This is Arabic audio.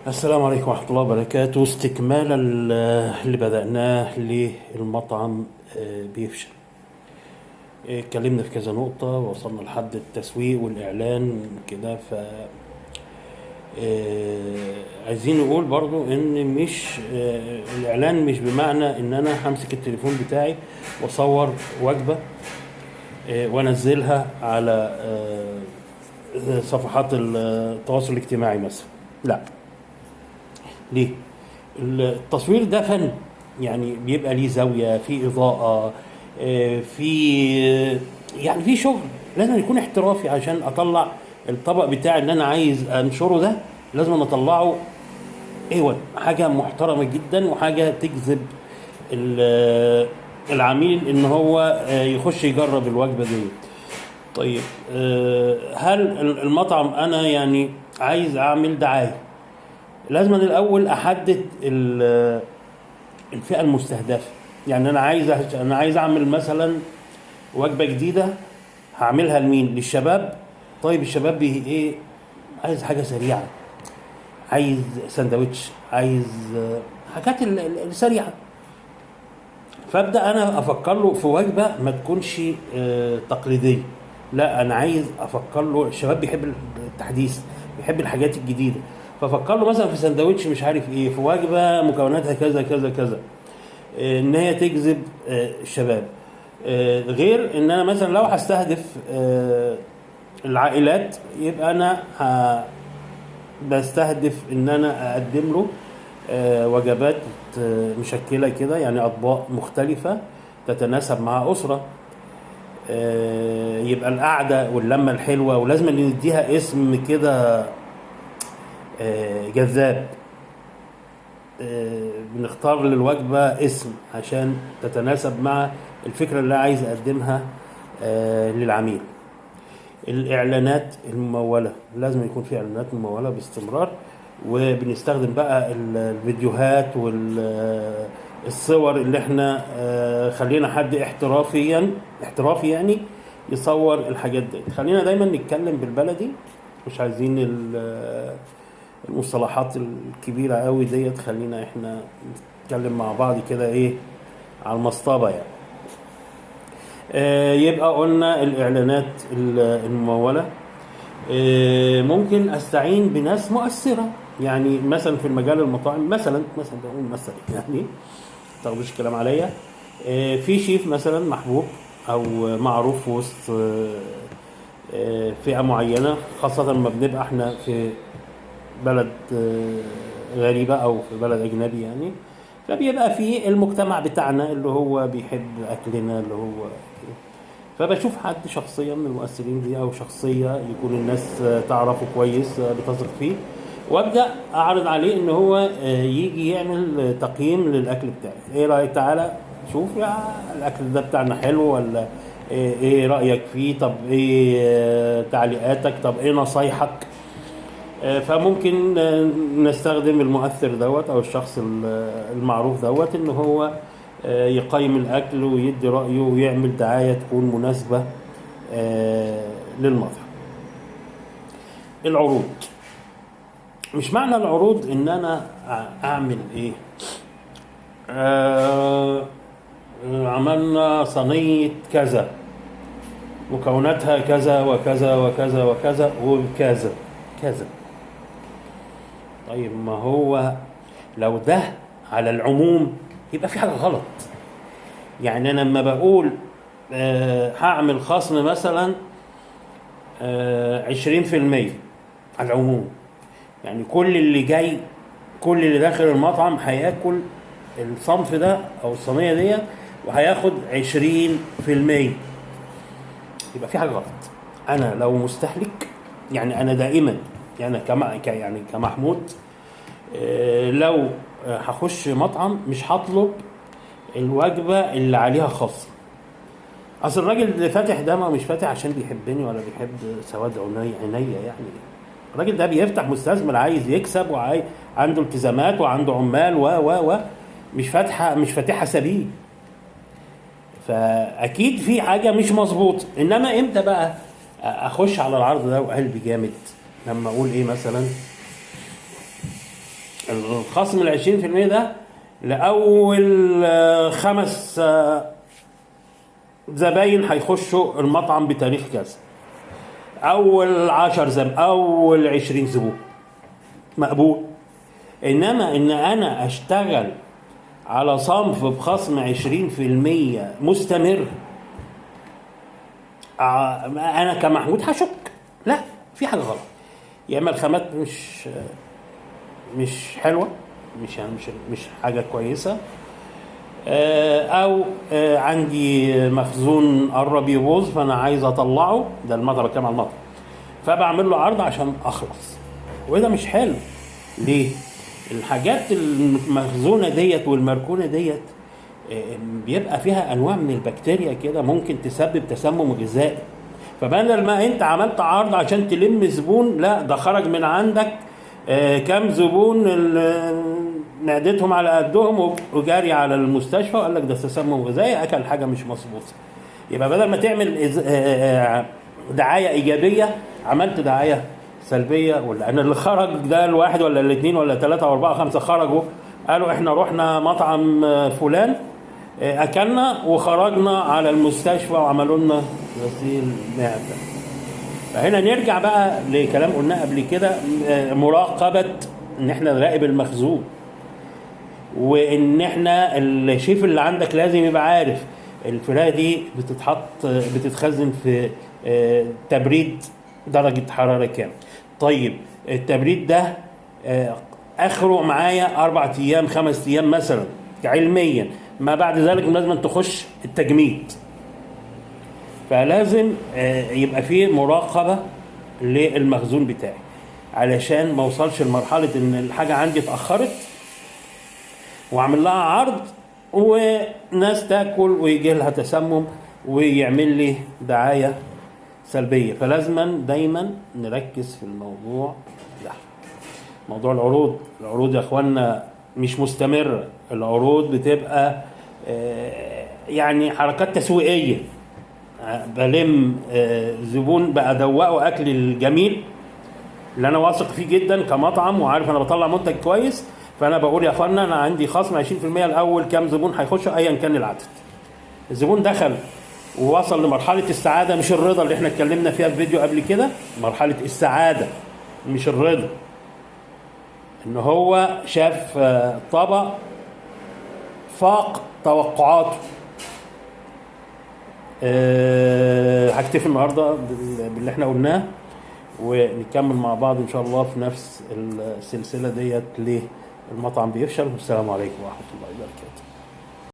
السلام عليكم ورحمة الله وبركاته. استكمالا اللي بدأناه للمطعم بيفشل. اتكلمنا في كذا نقطة، وصلنا لحد التسويق والإعلان كده. عايزين نقول برضو ان مش الإعلان مش بمعنى ان انا همسك التليفون بتاعي واصور وجبة وانزلها على صفحات التواصل الاجتماعي مثلا. لا، ليه؟ التصوير ده فن، يعني بيبقى ليه زاوية، في إضاءة، في يعني في شغل. لازم يكون احترافي عشان أطلع الطبق بتاعي اللي أنا عايز أنشره ده. لازم أطلعه ايوه حاجة محترمة جدا، وحاجة تجذب العميل ان هو يخش يجرب الوجبة دي. طيب، هل المطعم انا يعني عايز اعمل دعاية؟ لازم الاول احدد الفئه المستهدفه. يعني انا عايز اعمل مثلا وجبه جديده، هعملها لمين؟ للشباب. طيب الشباب ايه؟ عايز حاجه سريعه، عايز سندوتش، عايز حاجات السريعه. فابدا انا افكر له في وجبه ما تكونش تقليديه. لا، انا عايز افكر له. الشباب بيحب التحديث، بيحب الحاجات الجديده. ففكر له مثلا في سندوتش مش عارف ايه، في وجبه مكوناتها كذا كذا كذا، ان هي تجذب الشباب. غير ان انا مثلا لو هستهدف العائلات، يبقى انا بستهدف ان انا اقدم له وجبات مشكله كده، يعني اطباق مختلفه تتناسب مع اسره. يبقى القعده واللمه الحلوه، ولازم نديها اسم كده جذاب. بنختار للوجبة اسم عشان تتناسب مع الفكرة اللي عايز أقدمها للعميل. الإعلانات الممولة، لازم يكون في إعلانات ممولة باستمرار. وبنستخدم بقى الفيديوهات والصور اللي احنا خلينا حد احترافي يعني يصور الحاجات دي. خلينا دايما نتكلم بالبلدي، مش عايزين المصطلحات الكبيرة قوي ديت. خلينا احنا نتكلم مع بعض كده ايه على المصطبة يعني. يبقى قلنا الإعلانات الممولة. ممكن أستعين بناس مؤثرة، يعني مثلا في المجال المطاعم، مثلا بقول مثلا يعني تاخدوش الكلام عليا. في شيف مثلا محبوب أو معروف في وسط فئة معينة، خاصة لما بنبقى احنا في بلد غريبة أو في بلد أجنبي يعني. فبيبقى في المجتمع بتاعنا اللي هو بيحب أكلنا اللي هو كده. فبشوف حد شخصية من المؤثرين دي، أو شخصية يكون الناس تعرفه كويس، بتثق فيه، وأبدأ أعرض عليه إن هو يجي يعمل تقييم للأكل بتاعي. إيه رأيك؟ تعالى شوف يا الأكل ده بتاعنا حلو ولا إيه رأيك فيه؟ طب إيه تعليقاتك؟ طب إيه نصايحك؟ فممكن نستخدم المؤثر دوت او الشخص المعروف دوت ان هو يقيم الاكل ويدي رايه ويعمل دعايه تكون مناسبه للمطعم. العروض، مش معنى العروض ان انا اعمل ايه عملنا صينيه كذا مكوناتها كذا وكذا وكذا وكذا وكذا كذا. طيب ما هو لو ده على العموم يبقى في حاجة غلط. يعني أنا لما بقول هعمل خصم مثلا 20% على العموم، يعني كل اللي جاي، كل اللي داخل المطعم هياكل الصنف ده أو الصينية دي وهياخد 20%. يبقى في حاجة غلط. أنا لو مستهلك، يعني أنا دائما يعني كمحمود لو هخش مطعم مش هطلب الوجبة اللي عليها خصم. اصل الراجل اللي فاتح ده ما مش فاتح عشان بيحبني ولا بيحب سواد عينيا يعني. الراجل ده بيفتح مستثمر عايز يكسب عنده التزامات وعنده عمال و مش فاتحها سبيل. فاكيد في حاجة مش مظبوط. انما امتى بقى اخش على العرض ده وقلبي جامد؟ لما اقول ايه مثلا الخصم ال 20% ده لأول 5 زباين هيخشوا المطعم بتاريخ كذا، أول 10 زباين، أول 20 زبون، مقبول. إنما إن أنا أشتغل على صنف بخصم 20% مستمر، أنا كمحمود هشك لا في حاجة غلط. يا إما الخامات مش حلوة، مش حاجة كويسة، او عندي مخزون قرب يبوظ فانا عايز اطلعه، ده المطر بتكلم على المطر، فبعمل له عرض عشان اخلص، وده مش حلو. ليه؟ الحاجات المخزونه ديت والمركونه ديت بيبقى فيها انواع من البكتيريا كده ممكن تسبب تسمم غذائي، فبدل ما انت عملت عرض عشان تلم زبون، لا ده خرج من عندك كام زبون معدتهم على قدهم وجاري على المستشفى وقال لك ده تسمم غذائي، اكل حاجه مش مظبوطه. يبقى بدل ما تعمل دعايه ايجابيه عملت دعايه سلبيه. ولا انا اللي خرج ده الواحد ولا الاثنين ولا 3 و4 و5 خرجوا قالوا احنا رحنا مطعم فلان اكلنا وخرجنا على المستشفى وعملوا لنا غسيل معده. فهنا نرجع بقى لكلام قلناه قبل كده، مراقبه، ان احنا نراقب المخزون، وان احنا الشيف اللي عندك لازم يبقى عارف الفراخ دي بتتخزن في تبريد درجة حرارة كام. طيب التبريد ده اخره معايا 4 ايام 5 ايام مثلا علميا، ما بعد ذلك لازم تخش التجميد. فلازم يبقى فيه مراقبة للمخزون بتاعي علشان ما اوصلش لمرحلة ان الحاجة عندي اتأخرت واعمل لها عرض وناس تاكل ويجي لها تسمم ويعمل لي دعاية سلبية. فلازما دايما نركز في الموضوع ده. موضوع العروض يا اخوانا مش مستمرة، العروض بتبقى يعني حركات تسويقية، بلم زبون بأدوقه اكل الجميل اللي انا واثق فيه جدا كمطعم وعارف انا بطلع منتج كويس، فانا بقول يا اخوانا انا عندي خصم 20% الاول كام زبون هيخشوا ايا كان العدد. الزبون دخل ووصل لمرحله السعاده مش الرضا اللي احنا اتكلمنا فيها في فيديو قبل كده، مرحله السعاده مش الرضا، ان هو شاف طبق فاق توقعاته. هكتفي النهارده باللي احنا قلناه ونكمل مع بعض ان شاء الله في نفس السلسله ديت ليه المطعم بيفشل. والسلام عليكم ورحمه الله وبركاته.